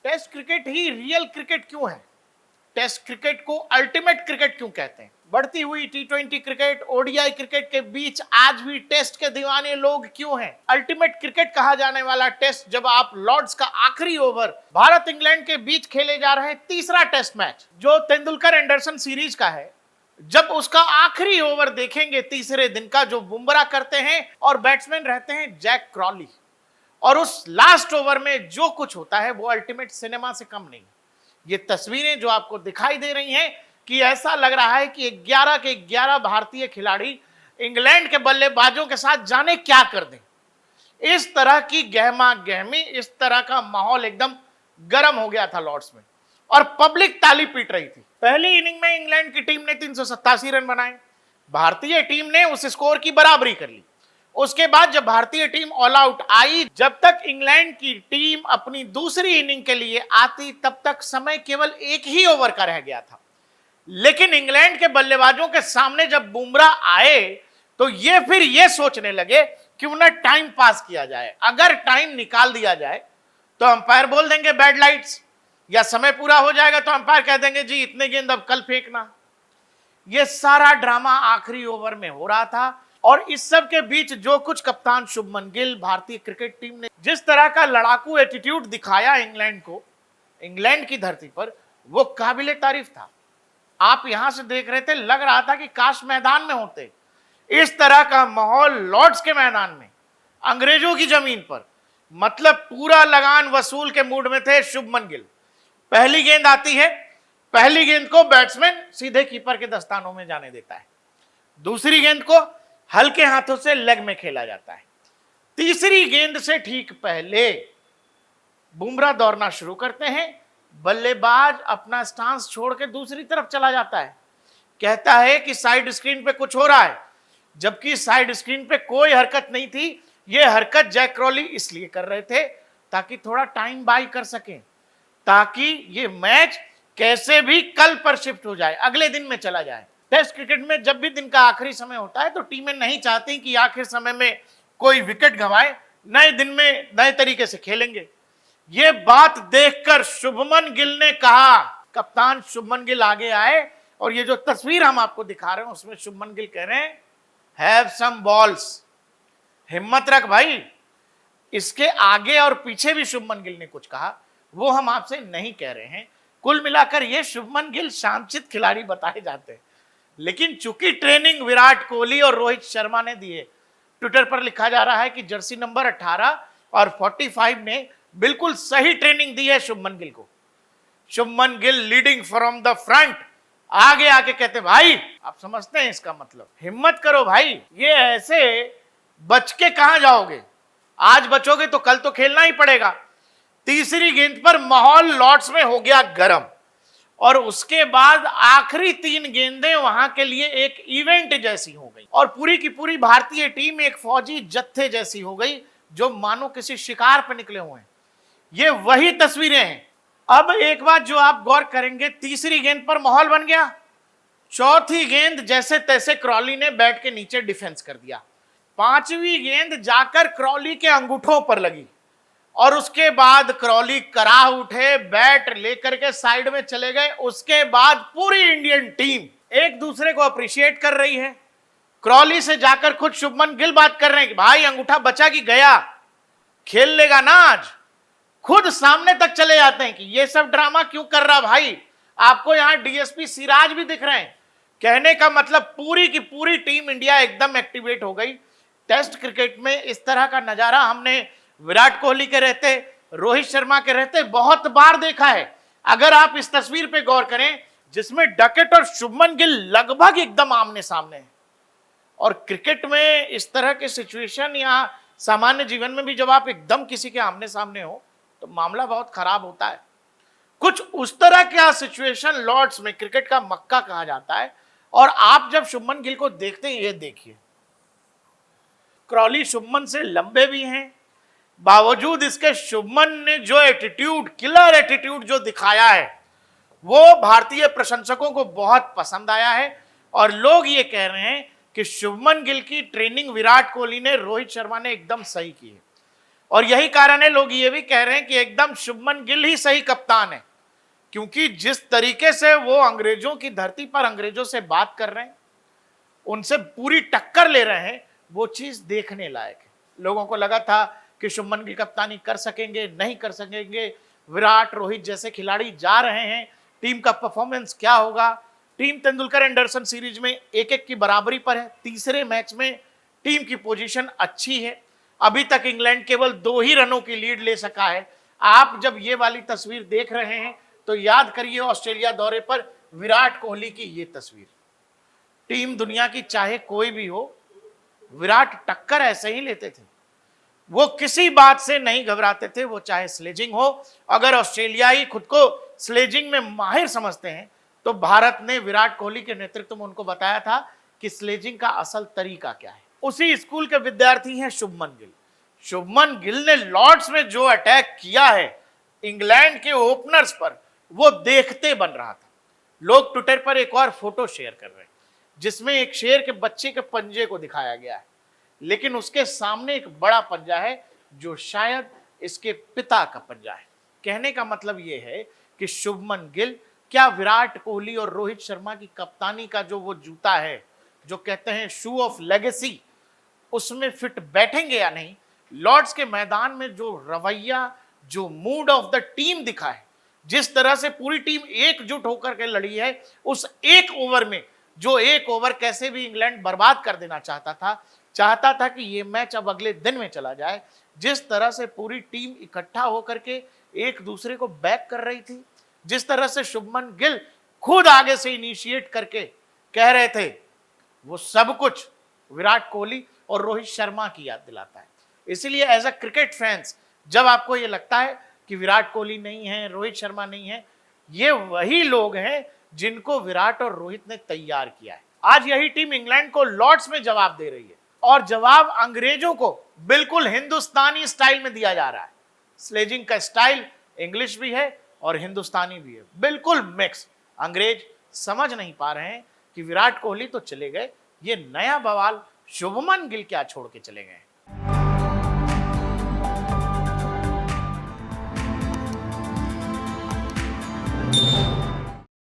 Test cricket ही real cricket क्यों है? Test cricket को अल्टीमेट क्रिकेट क्यों कहते हैं? बढ़ती हुई टी20 क्रिकेट, ओडीआई क्रिकेट के बीच आज भी टेस्ट के दीवाने लोग क्यों हैं? अल्टीमेट क्रिकेट कहा जाने वाला टेस्ट, जब आप लॉर्ड्स का आखिरी ओवर भारत इंग्लैंड के बीच खेले जा रहे तीसरा टेस्ट मैच जो तेंदुलकर एंडरसन सीरीज का है, जब उसका आखिरी ओवर देखेंगे तीसरे दिन का, जो बुमराह करते हैं और बैट्समैन रहते हैं जैक क्रॉली, और उस लास्ट ओवर में जो कुछ होता है वो अल्टीमेट सिनेमा से कम नहीं। ये तस्वीरें जो आपको दिखाई दे रही हैं कि ऐसा लग रहा है कि 11 के 11 भारतीय खिलाड़ी इंग्लैंड के बल्लेबाजों के साथ जाने क्या कर दें। इस तरह की गहमा गहमी, इस तरह का माहौल एकदम गर्म हो गया था लॉर्ड्स में और पब्लिक ताली पीट रही थी। पहली इनिंग में इंग्लैंड की टीम ने 387 रन बनाए, भारतीय टीम ने उस स्कोर की बराबरी कर ली। उसके बाद जब भारतीय टीम ऑल आउट आई, जब तक इंग्लैंड की टीम अपनी दूसरी इनिंग के लिए आती तब तक समय केवल एक ही ओवर का रह गया था। लेकिन इंग्लैंड के बल्लेबाजों के सामने जब बुमराह आए तो ये फिर ये सोचने लगे कि उन्हें टाइम पास किया जाए। अगर टाइम निकाल दिया जाए तो अंपायर बोल देंगे बैड लाइट्स, या समय पूरा हो जाएगा तो अंपायर कह देंगे जी इतने गेंद अब कल फेंकना। यह सारा ड्रामा आखिरी ओवर में हो रहा था और इस सब के बीच जो कुछ कप्तान शुभमन गिल, भारतीय क्रिकेट टीम ने जिस तरह का लड़ाकू एटीट्यूड दिखाया इंग्लैंड को, इंग्लैंड की धरती पर, वो काबिले तारीफ था। आप यहां से देख रहे थे, लग रहा था कि काश मैदान में होते। इस तरह का माहौल लॉर्ड्स के मैदान में, अंग्रेजों की जमीन पर, मतलब पूरा लगान वसूल के मूड में थे शुभमन गिल। पहली गेंद आती है, पहली गेंद को बैट्समैन सीधे कीपर के दस्तानों में जाने देता है, दूसरी गेंद को हल्के हाथों से लेग में खेला जाता है, तीसरी गेंद से ठीक पहले बुमराह दौड़ना शुरू करते हैं, बल्लेबाज अपना स्टांस छोड़ के दूसरी तरफ चला जाता है, कहता है कि साइड स्क्रीन पे कुछ हो रहा है, जबकि साइड स्क्रीन पे कोई हरकत नहीं थी। यह हरकत जैक क्रॉली इसलिए कर रहे थे ताकि थोड़ा टाइम बाई कर सकें, ताकि ये मैच कैसे भी कल पर शिफ्ट हो जाए, अगले दिन में चला जाए। टेस्ट क्रिकेट में जब भी दिन का आखिरी समय होता है तो टीमें नहीं चाहती कि आखिर समय में कोई विकेट गंवाए, नए दिन में नए तरीके से खेलेंगे। ये बात देखकर शुभमन गिल ने कहा, कप्तान शुभमन गिल आगे आए और ये जो तस्वीर हम आपको दिखा रहे हैं उसमें शुभमन गिल कह रहे हैं हैव सम बॉल्स, हिम्मत रख भाई। इसके आगे और पीछे भी शुभमन गिल ने कुछ कहा, वो हम आपसे नहीं कह रहे हैं। कुल मिलाकर ये शुभमन गिल शांतचित्त खिलाड़ी बताए जाते हैं, लेकिन चूंकि ट्रेनिंग विराट कोहली और रोहित शर्मा ने दिए, ट्विटर पर लिखा जा रहा है कि जर्सी नंबर 18 और 45 ने बिल्कुल सही ट्रेनिंग दी है शुभमन गिल को। Shubman Gill leading from the front, आगे आके कहते भाई आप समझते हैं इसका मतलब, हिम्मत करो भाई, ये ऐसे बच के कहां जाओगे, आज बचोगे तो कल तो खेलना ही पड़ेगा। तीसरी गेंद पर माहौल लॉर्ड्स में हो गया गर्म और उसके बाद आखिरी 3 गेंदें वहां के लिए एक इवेंट जैसी हो गई और पूरी की पूरी भारतीय टीम एक फौजी जत्थे जैसी हो गई जो मानो किसी शिकार पर निकले हुए हैं। ये वही तस्वीरें हैं। अब एक बात जो आप गौर करेंगे, तीसरी गेंद पर माहौल बन गया, चौथी गेंद जैसे तैसे क्रॉली ने बैट के नीचे डिफेंस कर दिया, पांचवी गेंद जाकर क्रॉली के अंगूठों पर लगी और उसके बाद क्रॉली कराह उठे, बैट लेकर के साइड में चले गए। उसके बाद पूरी इंडियन टीम एक दूसरे को अप्रिशिएट कर रही है। क्रॉली से जाकर खुद शुभमन गिल बात कर रहे हैं कि भाई अंगूठा बचा कि गया, खेल लेगा ना आज। खुद सामने तक चले जाते हैं कि ये सब ड्रामा क्यों कर रहा भाई। आपको यहां डीएसपी सिराज भी दिख रहे हैं। कहने का मतलब पूरी की पूरी टीम इंडिया एकदम एक्टिवेट हो गई। टेस्ट क्रिकेट में इस तरह का नजारा हमने विराट कोहली के रहते, रोहित शर्मा के रहते बहुत बार देखा है। अगर आप इस तस्वीर पे गौर करें जिसमें डकेट और शुभमन गिल लगभग एकदम आमने सामने हैं, और क्रिकेट में इस तरह के सिचुएशन या सामान्य जीवन में भी जब आप एकदम किसी के आमने सामने हो तो मामला बहुत खराब होता है। कुछ उस तरह का सिचुएशन लॉर्ड्स में क्रिकेट का मक्का कहा जाता है। और आप जब शुभमन गिल को देखते हैं, ये देखिए क्रॉली शुभमन से लंबे भी हैं, बावजूद इसके शुभमन ने जो एटीट्यूड, किलर एटीट्यूड जो दिखाया है वो भारतीय प्रशंसकों को बहुत पसंद आया है। और लोग ये कह रहे हैं कि शुभमन गिल की ट्रेनिंग विराट कोहली ने, रोहित शर्मा ने एकदम सही की है। और यही कारण है लोग ये भी कह रहे हैं कि एकदम शुभमन गिल ही सही कप्तान है, क्योंकि जिस तरीके से वो अंग्रेजों की धरती पर अंग्रेजों से बात कर रहे हैं, उनसे पूरी टक्कर ले रहे हैं, वो चीज देखने लायक है। लोगों को लगा था कि शुभमन गिल कप्तानी कर सकेंगे, नहीं कर सकेंगे, विराट रोहित जैसे खिलाड़ी जा रहे हैं, टीम का परफॉर्मेंस क्या होगा। टीम तेंदुलकर एंडरसन सीरीज में 1-1 की बराबरी पर है। तीसरे मैच में टीम की पोजीशन अच्छी है। अभी तक इंग्लैंड केवल 2 ही रनों की लीड ले सका है। आप जब ये वाली तस्वीर देख रहे हैं तो याद करिए ऑस्ट्रेलिया दौरे पर विराट कोहली की ये तस्वीर। टीम दुनिया की चाहे कोई भी हो, विराट टक्कर ऐसे ही लेते थे। वो किसी बात से नहीं घबराते थे, वो चाहे स्लेजिंग हो। अगर ऑस्ट्रेलियाई खुद को स्लेजिंग में माहिर समझते हैं तो भारत ने विराट कोहली के नेतृत्व में उनको बताया था कि स्लेजिंग का असल तरीका क्या है। उसी स्कूल के विद्यार्थी हैं शुभमन गिल। शुभमन गिल ने लॉर्ड्स में जो अटैक किया है इंग्लैंड के ओपनर्स पर, वो देखते बन रहा था। लोग ट्विटर पर एक और फोटो शेयर कर रहे हैं जिसमें एक शेर के बच्चे के पंजे को दिखाया गया है, लेकिन उसके सामने एक बड़ा पंजा है जो शायद इसके पिता का पंजा है। कहने का मतलब यह है कि शुभमन गिल क्या विराट कोहली और रोहित शर्मा की कप्तानी का जो वो जूता है, जो कहते हैं शू ऑफ लेगेसी, उसमें फिट बैठेंगे या नहीं। लॉर्ड्स के मैदान में जो रवैया, जो मूड ऑफ द टीम दिखा है, जिस तरह से पूरी टीम एकजुट होकर के लड़ी है, उस एक ओवर में, जो एक ओवर कैसे भी इंग्लैंड बर्बाद कर देना चाहता था कि ये मैच अब अगले दिन में चला जाए। जिस तरह से पूरी टीम इकट्ठा होकर के एक दूसरे को बैक कर रही थी, जिस तरह से शुभमन गिल खुद आगे से इनिशिएट करके कह रहे थे, वो सब कुछ विराट कोहली और रोहित शर्मा की याद दिलाता है। इसीलिए एज अ क्रिकेट फैंस जब आपको ये लगता है कि विराट कोहली नहीं है, रोहित शर्मा नहीं है, ये वही लोग हैं जिनको विराट और रोहित ने तैयार किया है। आज यही टीम इंग्लैंड को लॉर्ड्स में जवाब दे रही है, और जवाब अंग्रेजों को बिल्कुल हिंदुस्तानी स्टाइल में दिया जा रहा है। स्लेजिंग का स्टाइल इंग्लिश भी है और हिंदुस्तानी भी है, बिल्कुल मिक्स। अंग्रेज समझ नहीं पा रहे हैं कि विराट कोहली तो चले गए, ये नया बवाल शुभमन गिल क्या छोड़ के चले गए।